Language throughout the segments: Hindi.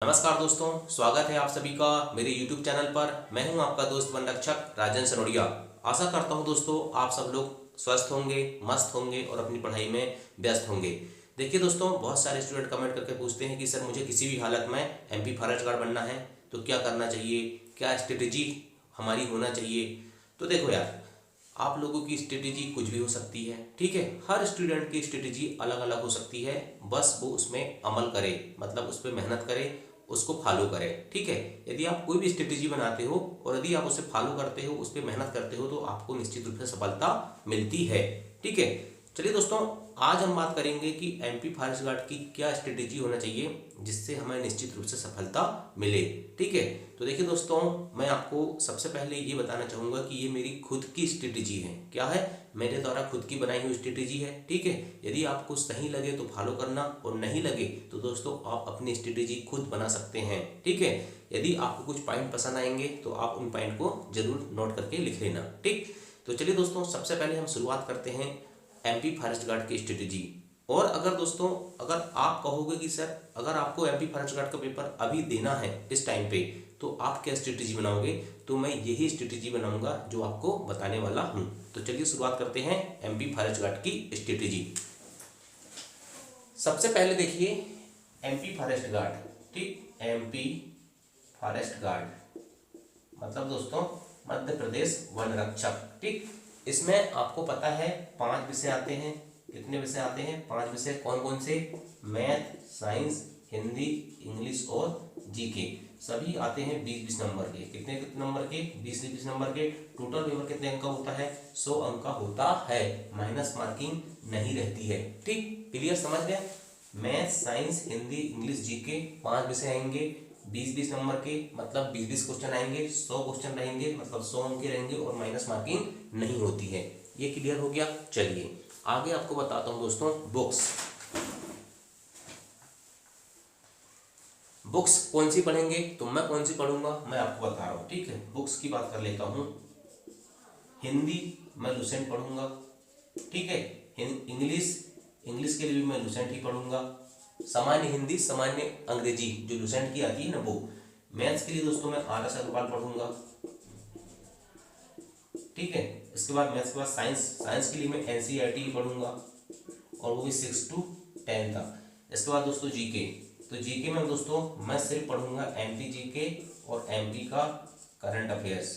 नमस्कार दोस्तों, स्वागत है आप सभी का मेरे YouTube चैनल पर। मैं हूं आपका दोस्त वन रक्षक राजन सनोडिया। आशा करता हूं दोस्तों आप सब लोग स्वस्थ होंगे, मस्त होंगे और अपनी पढ़ाई में व्यस्त होंगे। देखिए दोस्तों, बहुत सारे स्टूडेंट कमेंट करके पूछते हैं कि सर मुझे किसी भी हालत में MP फॉरेस्ट गार्ड बनना है तो क्या करना चाहिए, क्या स्ट्रेटेजी हमारी होना चाहिए। तो देखो यार, आप लोगों की स्ट्रेटेजी कुछ भी हो सकती है, ठीक है। हर स्टूडेंट की स्ट्रेटेजी अलग अलग हो सकती है, बस वो उसमें अमल करे, मतलब उस पर मेहनत करे, उसको फॉलो करें, ठीक है। यदि आप कोई भी स्ट्रेटेजी बनाते हो और यदि आप उसे फॉलो करते हो, उस पर मेहनत करते हो, तो आपको निश्चित रूप से सफलता मिलती है, ठीक है। चलिए दोस्तों, आज हम बात करेंगे कि MP फॉरेस्ट गार्ड की क्या स्ट्रेटेजी होना चाहिए जिससे हमें निश्चित रूप से सफलता मिले, ठीक है। तो देखिए दोस्तों, मैं आपको सबसे पहले ये बताना चाहूँगा कि ये मेरी खुद की स्ट्रेटेजी है। क्या है? मेरे द्वारा खुद की बनाई हुई स्ट्रेटेजी है, ठीक है। यदि आपको सही लगे तो फॉलो करना, और नहीं लगे तो दोस्तों आप अपनी स्ट्रेटेजी खुद बना सकते हैं, ठीक है। यदि आपको कुछ पॉइंट पसंद आएंगे तो आप उन पॉइंट को जरूर नोट करके लिख लेना, ठीक। तो चलिए दोस्तों, सबसे पहले हम शुरुआत करते हैं MP फॉरेस्ट गार्ड की स्ट्रेटेजी। और अगर दोस्तों, अगर आप कहोगे कि सर अगर आपको MP फॉरेस्ट गार्ड का पेपर अभी देना है इस टाइम पे, तो आप क्या स्ट्रेटेजी बनाओगे, तो मैं यही स्ट्रेटेजी बनाऊंगा जो आपको बताने वाला हूं। तो चलिए शुरुआत करते हैं MP फॉरेस्ट गार्ड की स्ट्रेटेजी। सबसे पहले देखिए MP फॉरेस्ट गार्ड, ठीक। MP फॉरेस्ट गार्ड मतलब दोस्तों मध्य प्रदेश वन रक्षक, ठीक। इसमें आपको पता है 5 विषय आते हैं। कितने विषय आते हैं? 5 विषय। कौन कौन से? मैथ, साइंस, हिंदी, इंग्लिश और GK। सभी आते हैं 20-20 नंबर के। कितने कितने नंबर के? 20-20 नंबर के। टोटल पेपर कितने अंक का होता है? 100 अंक का होता है। माइनस मार्किंग नहीं रहती है, ठीक। क्लियर? समझ गए? Math, science, Hindi, English, GK 5 विषय आएंगे 20-20 नंबर के, मतलब 20-20 क्वेश्चन आएंगे, 100 क्वेश्चन रहेंगे, मतलब 100 अंक के रहेंगे और माइनस मार्किंग नहीं होती है। ये क्लियर हो गया? चलिए आगे आपको बताता हूं दोस्तों। बुक्स कौन सी पढ़ेंगे, तो मैं कौन सी पढ़ूंगा मैं आपको बता रहा हूँ, ठीक है। बुक्स की बात कर लेता हूँ। हिंदी मैं लुसेंट पढ़ूंगा, ठीक है। इंग्लिश के लिए भी मैं लुसेंट ही पढ़ूंगा। सामान्य हिंदी, सामान्य अंग्रेजी जो लुसेंट की आती है ना, वो। मैथ्स के लिए दोस्तों मैं RS अग्रवाल पढ़ूंगा, ठीक है। इसके बाद मैथ्स के बाद साइंस के लिए मैं NCERT ही पढ़ूंगा, और वो भी 6 to 10 तक। इसके बाद दोस्तों GK, तो GK में दोस्तों मैं सिर्फ पढ़ूंगा MP GK और MP का करंट अफेयर्स।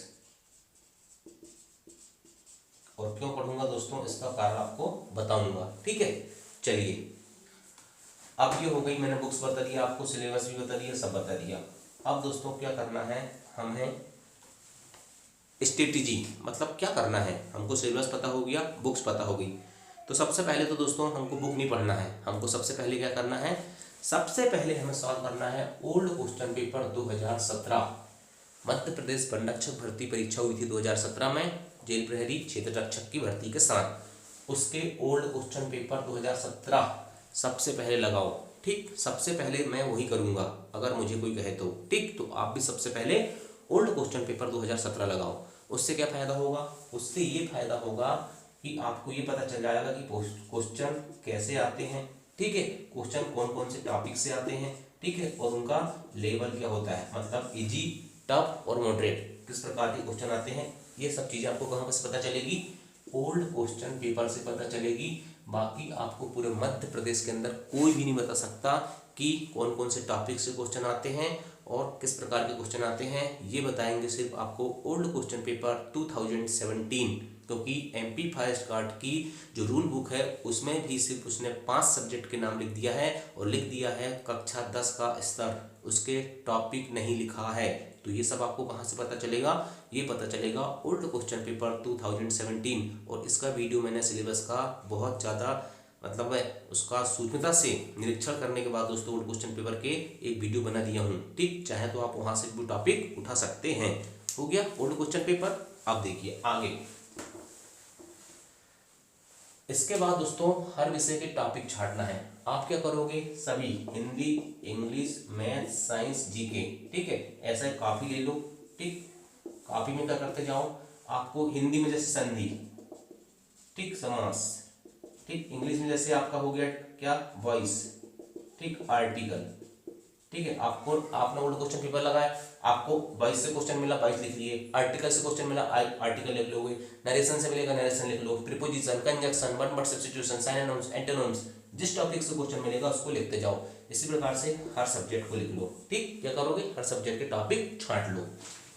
और क्यों पढ़ूंगा दोस्तों, इसका कारण आपको बताऊंगा, ठीक है। चलिए, अब ये हो गई, मैंने बुक्स बता दिया आपको, सिलेबस भी बता दिया, सब बता दिया। अब दोस्तों क्या करना है हमें, स्ट्रेटेजी मतलब क्या करना है। हमको सिलेबस पता हो गया, बुक्स पता हो गई, तो सबसे पहले तो दोस्तों हमको बुक नहीं पढ़ना है। हमको सबसे पहले क्या करना है, सबसे पहले हमें सॉल्व करना है old question paper 2017। Madhya Pradesh one रक्षक भर्ती परीक्षा हुई थी 2017 में, जेल प्रहरी क्षेत्र रक्षक की भर्ती के साथ। उसके ओल्ड क्वेश्चन पेपर 2017 सबसे पहले लगाओ, ठीक। सबसे पहले मैं वही करूंगा अगर मुझे कोई कहे तो, ठीक। तो आप भी सबसे पहले ओल्ड क्वेश्चन पेपर 2017 लगाओ। उससे क्या फायदा होगा? उससे ये फायदा होगा कि आपको ये पता चल जाएगा कि क्वेश्चन कैसे आते हैं, ठीक है। क्वेश्चन कौन कौन से टॉपिक से आते हैं, ठीक है, और उनका लेवल क्या होता है, मतलब इजी, टफ और मॉडरेट किस प्रकार के क्वेश्चन आते हैं। ये सब चीजें आपको कहाँ से पता चलेगी? ओल्ड क्वेश्चन पेपर से पता चलेगी। बाकी आपको पूरे मध्य प्रदेश के अंदर कोई भी नहीं बता सकता कि कौन कौन से टॉपिक से क्वेश्चन आते हैं और किस प्रकार के क्वेश्चन आते हैं। ये बताएंगे सिर्फ आपको ओल्ड क्वेश्चन पेपर 2017, क्योंकि MP फॉरेस्ट गार्ड की जो रूल बुक है उसमें भी सिर्फ उसने 5 सब्जेक्ट के नाम लिख दिया है, और लिख दिया है कक्षा 10 का स्तर, उसके टॉपिक नहीं लिखा है। तो ये सब आपको कहाँ से पता चलेगा? ये पता चलेगा ओल्ड क्वेश्चन पेपर 2017। और इसका वीडियो मैंने सिलेबस का बहुत ज़्यादा मतलब उसका सूक्ष्मता से निरीक्षण करने के बाद दोस्तों ओल्ड क्वेश्चन पेपर के एक वीडियो बना दिया हूँ, ठीक। चाहे तो आप वहाँ से भी टॉपिक उठा सकते हैं। हो गया ओल्ड क्वेश्चन पेपर। अब देखिए आगे, इसके बाद दोस्तों हर विषय के टॉपिक छांटना है। आप क्या करोगे, सभी Hindi, English, math, science, GK, ठीक है। ऐसा एक कॉपी ले लो, ठीक। कॉपी में क्या करते जाओ, आपको हिंदी में जैसे संधि, ठीक, समास, ठीक। इंग्लिश में जैसे आपका हो गया क्या, वॉइस, ठीक, आर्टिकल, ठीक है, आपको आपने ओल्ड क्वेश्चन पेपर लगाया, आपको 22 से क्वेश्चन मिला 22 लिख लिए, आर्टिकल से क्वेश्चन मिला आर्टिकल लिख लोगे, नरेशन से मिलेगा नरेशन लिख लो, preposition, conjunction, one word substitution, synonyms, antonyms, जिस टॉपिक से क्वेश्चन मिलेगा उसको लिखते जाओ। इसी प्रकार से हर सब्जेक्ट को लिख लो। ठीक, क्या करोगे, हर सब्जेक्ट के टॉपिक छांट लो।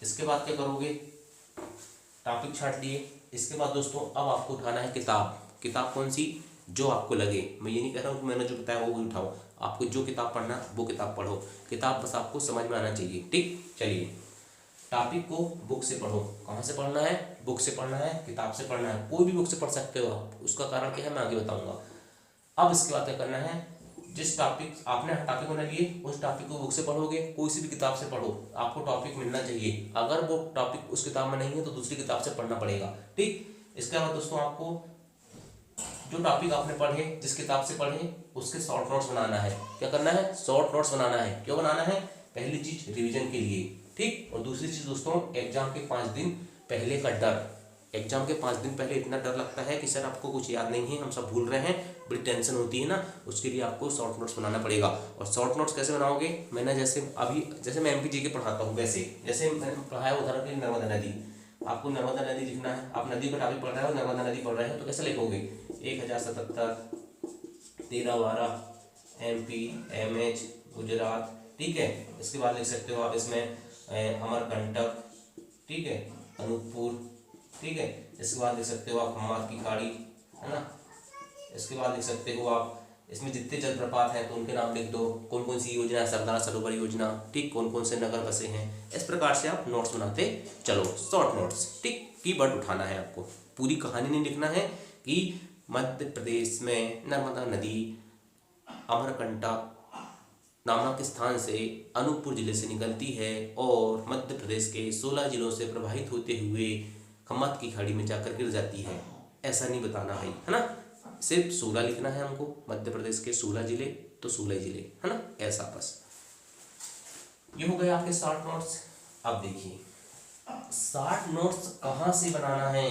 इसके बाद क्या करोगे, टॉपिक छांट लिए, इसके बाद दोस्तों अब आपको उठाना है किताब। किताब कौन सी, जो आपको लगे, मैं ये नहीं कह रहा हूँ कि मैंने जो बताया वो भी उठाओ, आपको जो किताब पढ़ना वो किताब पढ़ो, किताब बस आपको समझ में आना चाहिए। ठीक, चलिए टॉपिक को बुक से पढ़ो। कहाँ से पढ़ना है, बुक से पढ़ना है, किताब से पढ़ना है, कोई भी बुक से पढ़ सकते हो आप, उसका कारण क्या है मैं आगे बताऊंगा। अब इसके बाद क्या करना है, जिस टॉपिक आपने टॉपिक बना लिए उस टॉपिक को बुक से पढ़ोगे, कोई सी भी किताब से पढ़ो, आपको टॉपिक मिलना चाहिए। अगर वो टॉपिक उस किताब में नहीं है तो दूसरी किताब से पढ़ना पड़ेगा। ठीक, इसके बाद दोस्तों आपको जो टॉपिक आपने पढ़े, जिस किताब से पढ़े, उसके शॉर्ट नोट्स बनाना है। क्या करना है, शॉर्ट नोट्स बनाना है। क्यों बनाना है, पहली चीज रिवीजन के लिए। ठीक, और दूसरी चीज दोस्तों एग्जाम के 5 दिन पहले का डर। एग्जाम के 5 दिन पहले इतना डर लगता है कि सर आपको कुछ याद नहीं है, हम सब भूल रहे हैं, बड़ी टेंशन होती है ना, उसके लिए आपको शॉर्ट नोट्स बनाना पड़ेगा। और शॉर्ट नोट्स कैसे बनाओगे, मैंने जैसे मैं एमपी जी के पढ़ाता हूँ वैसे, जैसे मैंने पढ़ाया उदाहरण के लिए नर्मदा नदी, आपको नर्मदा नदी लिखना है, आप नदी का टॉपिक पढ़ रहे हो, नर्मदा नदी पढ़ रहे हो, तो कैसे लिखोगे, 1077 1312 MP MH गुजरात। ठीक है, इसके बाद लिख सकते हो आप इसमें अमरकंटक, ठीक है, अनूपपुर, ठीक है, इसके बाद लिख सकते हो आप खम्मात की खाड़ी, है ना, इसके बाद लिख सकते हो आप इसमें जितने जलप्रपात हैं तो उनके नाम लिख दो, कौन कौन सी योजना है, सरदार सरोवर योजना, ठीक, कौन कौन से नगर बसे हैं। इस प्रकार से आप नोट्स बनाते चलो, शॉर्ट नोट्स। ठीक, कीवर्ड उठाना है आपको, पूरी कहानी नहीं लिखना है कि मध्य प्रदेश में नर्मदा नदी अमरकंटक नामक स्थान से अनूपपुर जिले से निकलती है और मध्य प्रदेश के 16 जिलों से प्रवाहित होते हुए खम्मत की खाड़ी में जाकर गिर जाती है, ऐसा नहीं बताना है ना, सिर्फ 16 लिखना है हमको, मध्य प्रदेश के 16 जिले तो 16 जिले, है ना, ऐसा बस। ये हो गए आपके शॉर्ट नोट्स। अब देखिए शॉर्ट नोट्स कहाँ से बनाना है,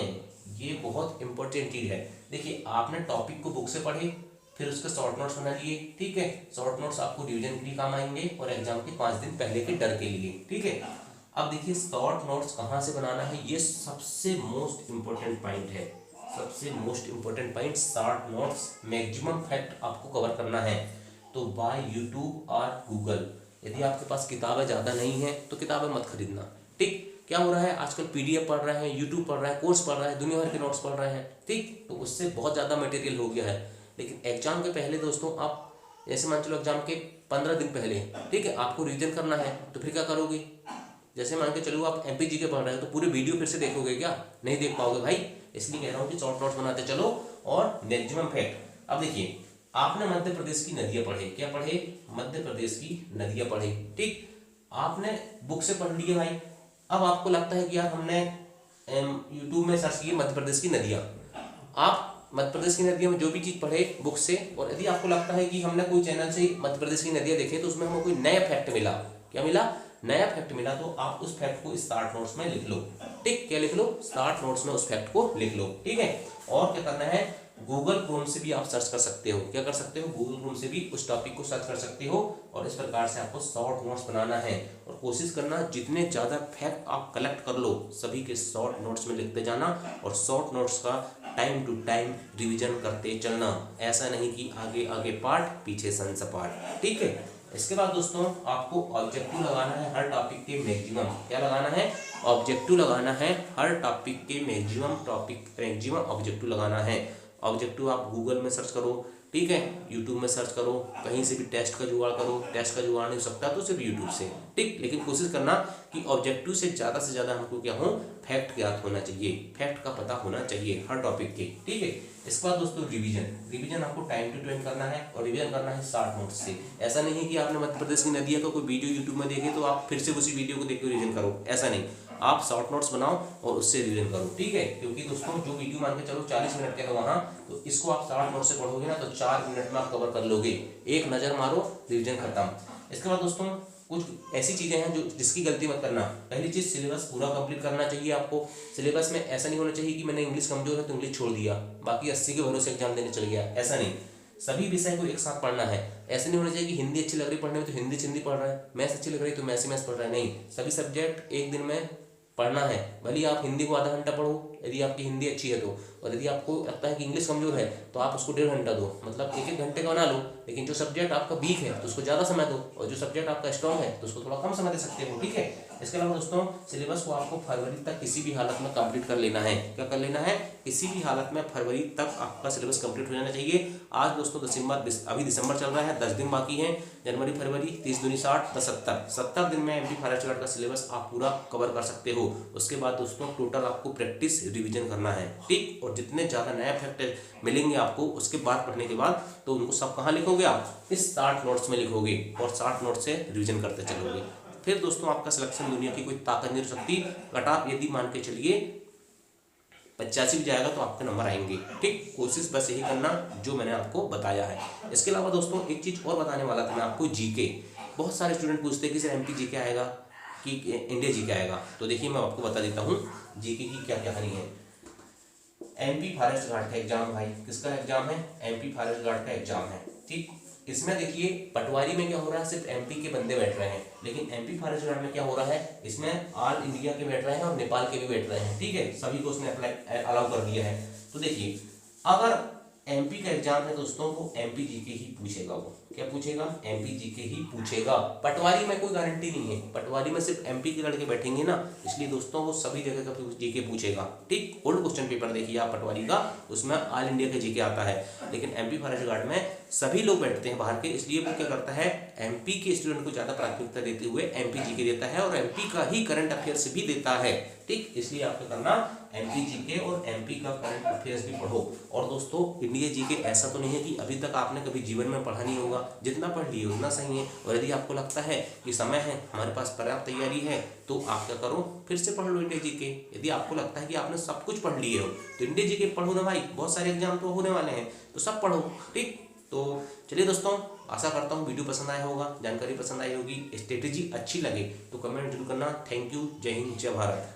ये बहुत इंपॉर्टेंट चीज है। देखिए आपने टॉपिक को बुक से पढ़े, फिर उसके शॉर्ट नोट्स बना लिए, ठीक है, शॉर्ट नोट्स आपको रिवीजन के लिए काम आएंगे और एग्जाम के 5 दिन पहले के डर के लिए। ठीक है, अब देखिए शॉर्ट नोट्स कहाँ से बनाना है, ये सबसे मोस्ट इंपॉर्टेंट पॉइंट है, सबसे most important point. Short notes maximum fact आपको कवर करना है तो बाय यूट्यूब और गूगल। यदि आपके पास किताबें ज़्यादा नहीं है तो किताबें मत खरीदना। ठीक, क्या हो रहा है आजकल PDF पढ़ रहे हैं, यूट्यूब पढ़ रहा है, कोर्स पढ़ रहा है, दुनिया भर के नोट्स पढ़ रहे हैं, ठीक, तो उससे बहुत ज़्यादा मटेरियल हो गया है। लेकिन एग्जाम के पहले दोस्तों आप जैसे मान चलो एग्जाम के 15 दिन पहले, ठीक है, आपको रिवीजन करना है तो फिर क्या करोगे, जैसे मान के चलो आप MP जी के पढ़ रहे हो तो पूरे वीडियो फिर से देखोगे क्या, नहीं देख पाओगे भाई। इसलिए कह रहा हूँ कि शॉर्ट नोट्स बनाते चलो और मैक्सिमम फैक्ट। अब देखिए आपने मध्य प्रदेश की नदियाँ पढ़े, क्या पढ़े, मध्य प्रदेश की नदियाँ पढ़े, ठीक, आपने बुक से पढ़ लिए भाई। अब आपको लगता है कि यार हमने यूट्यूब में सर्च किए मध्य प्रदेश की नदियाँ, आप मध्य प्रदेश की नदियों में जो भी चीज़ पढ़े बुक से, और यदि आपको लगता है कि हमने कोई चैनल से मध्य प्रदेश की नदियाँ देखे तो उसमें हमें कोई नया फैक्ट मिला, क्या मिला, नया फैक्ट मिला, तो आप उस फैक्ट को शॉर्ट नोट्स में लिख लो। ठीक, क्या लिख लो, शॉर्ट नोट्स में उस फैक्ट को लिख लो। ठीक है, और क्या करना है, गूगल क्रोम से भी आप सर्च कर सकते हो, क्या कर सकते हो, गूगल क्रोम से भी उस टॉपिक को सर्च कर सकते हो। और इस प्रकार से आपको शॉर्ट नोट्स बनाना है और कोशिश करना जितने ज़्यादा फैक्ट आप कलेक्ट कर लो सभी के शॉर्ट नोट्स में लिखते जाना और शॉर्ट नोट्स का टाइम टू टाइम रिवीजन करते चलना। ऐसा नहीं कि आगे आगे पार्ट पीछे संसपाट। ठीक है, इसके बाद दोस्तों आपको ऑब्जेक्टिव लगाना है हर टॉपिक के मैक्सिमम, क्या लगाना है, ऑब्जेक्टिव लगाना है हर टॉपिक के मैक्सिमम ऑब्जेक्टिव लगाना है। ऑब्जेक्टिव आप गूगल में सर्च करो, ठीक है, यूट्यूब में सर्च करो, कहीं से भी टेस्ट का जुगाड़ करो, टेस्ट का जुगाड़ नहीं हो सकता तो सिर्फ यूट्यूब से, ठीक, लेकिन कोशिश करना कि ऑब्जेक्टिव से ज़्यादा हमको क्या हो, फैक्ट ज्ञात होना चाहिए, फैक्ट का पता होना चाहिए हर टॉपिक के। ठीक है, इसके बाद दोस्तों रिवीजन आपको टाइम टू टाइम करना है और रिवीजन करना है शॉर्ट नोट्स से। ऐसा नहीं है कि आपने मध्य प्रदेश की नदियाँ का कोई वीडियो यूट्यूब में देखे तो आप फिर से उसी वीडियो को देख के रिवीजन करो, ऐसा नहीं, आप शॉर्ट नोट्स बनाओ और उससे रिवीजन करो। ठीक है, क्योंकि दोस्तों जो वीडियो मान के चलो 40 मिनट का है वहाँ, तो इसको आप शॉर्ट नोट से पढ़ोगे ना तो 4 मिनट में आप कवर कर लोगे, एक नज़र मारो रिवीजन खत्म। इसके बाद दोस्तों कुछ ऐसी चीज़ें हैं जो जिसकी गलती मत करना। पहली चीज़ सिलेबस पूरा कंप्लीट करना चाहिए आपको। सिलेबस में ऐसा नहीं होना चाहिए कि मैंने इंग्लिश कमजोर है तो इंग्लिश छोड़ दिया, बाकी 80 के भरोसे एग्जाम देने चल गया, ऐसा नहीं। सभी विषय को एक साथ पढ़ना है। ऐसे नहीं होना चाहिए कि हिंदी अच्छी लग रही पढ़ने में तो हिंदी से हिंदी पढ़ रहा है, मैथ्स अच्छी लग रही तो मैथ्स पढ़ रहा है। नहीं, सभी सब्जेक्ट एक दिन में पढ़ना है। भले आप हिंदी को आधा घंटा पढ़ो यदि आपकी हिंदी अच्छी है तो, और यदि आपको लगता है कि इंग्लिश कमजोर है तो आप उसको 1.5 घंटा दो, मतलब 1-1 घंटे का बना लो। लेकिन जो सब्जेक्ट आपका वीक है तो उसको ज़्यादा समय दो, और जो सब्जेक्ट आपका स्ट्रॉन्ग है तो उसको थोड़ा कम समय दे सकते हो, ठीक है। इसके अलावा दोस्तों सिलेबस को आपको फरवरी तक किसी भी हालत में कंप्लीट कर लेना है। क्या कर लेना है? किसी भी हालत में फरवरी तक आपका सिलेबस कंप्लीट हो जाना चाहिए। आज दोस्तों अभी दिसंबर चल रहा है, 10 दिन बाकी हैं। जनवरी फरवरी 30 दूनी 60 10 70 दिन में एमपी फॉरेस्ट गार्ड का सिलेबस आप पूरा कवर कर सकते हो। उसके बाद दोस्तों टोटल आपको प्रैक्टिस रिवीजन करना है, ठीक। और जितने ज़्यादा नए फैक्ट मिलेंगे आपको उसके बाद पढ़ने के बाद, तो उनको सब कहाँ लिखोगे आप? इस 60 नोट्स में लिखोगे, और 60 नोट्स से रिवीजन करते चलोगे। फिर दोस्तों आपका सिलेक्शन दुनिया की कोई ताकत नहीं हो सकती। कट ऑफ यदि मान के चलिए 85 भी जाएगा तो आपके नंबर आएंगे, ठीक। कोशिश बस यही करना जो मैंने आपको बताया है। इसके अलावा दोस्तों एक चीज़ और बताने वाला था मैं आपको, जीके। बहुत सारे स्टूडेंट पूछते हैं कि सर एमपी जीके आएगा कि इंडिया जीके आएगा। तो देखिए मैं आपको बता देता हूँ जीके की क्या कहानी है। एमपी फॉरेस्ट गार्ड का एग्जाम भाई, किसका एग्जाम है? एमपी फॉरेस्ट गार्ड का एग्जाम है, ठीक। इसमें देखिए पटवारी में क्या हो रहा है, सिर्फ एमपी के बंदे बैठ रहे हैं। लेकिन एमपी फॉरेस्ट गार्ड में क्या हो रहा है, इसमें ऑल इंडिया के बैठ रहे हैं और नेपाल के भी बैठ रहे हैं, ठीक है। सभी को उसने अप्लाई अलाउ कर दिया है। तो देखिए अगर एमपी का एग्जाम है दोस्तों तो एमपी जीके ही पूछेगा। वो क्या पूछेगा? एमपी जीके ही पूछेगा। पटवारी में कोई गारंटी नहीं है, पटवारी में सिर्फ एमपी के लड़के बैठेंगे ना, इसलिए दोस्तों वो सभी जगह का जीके पूछेगा, ठीक। ओल्ड क्वेश्चन पेपर देखिए आप पटवारी का, उसमें ऑल इंडिया का जीके आता है। लेकिन एमपी फॉरेस्ट गार्ड में सभी लोग बैठते हैं बाहर के, इसलिए वो क्या करता है, एमपी के स्टूडेंट को ज़्यादा प्राथमिकता देते हुए एमपी जीके देता है, और एमपी का ही करंट अफेयर्स भी देता है, ठीक। इसलिए आपको करना एमपी जीके और एमपी का करंट अफेयर्स भी पढ़ो। और दोस्तों इंडिया जीके ऐसा तो नहीं है कि अभी तक आपने कभी जीवन में पढ़ा नहीं होगा, जितना पढ़ लिए उतना सही है। और यदि आपको लगता है कि समय है, हमारे पास पर्याप्त तैयारी है, तो आप क्या करो, फिर से पढ़ लो इंडिया जीके। यदि आपको लगता है कि आपने सब कुछ पढ़ लिए हो तो इंडिया जीके पढ़ो ना भाई, बहुत सारे एग्जाम तो होने वाले हैं, तो सब पढ़ो, ठीक। तो चलिए दोस्तों, आशा करता हूँ वीडियो पसंद आया होगा, जानकारी पसंद आई होगी, स्ट्रेटेजी अच्छी लगे तो कमेंट जरूर करना। थैंक यू, जय हिंद, जय भारत।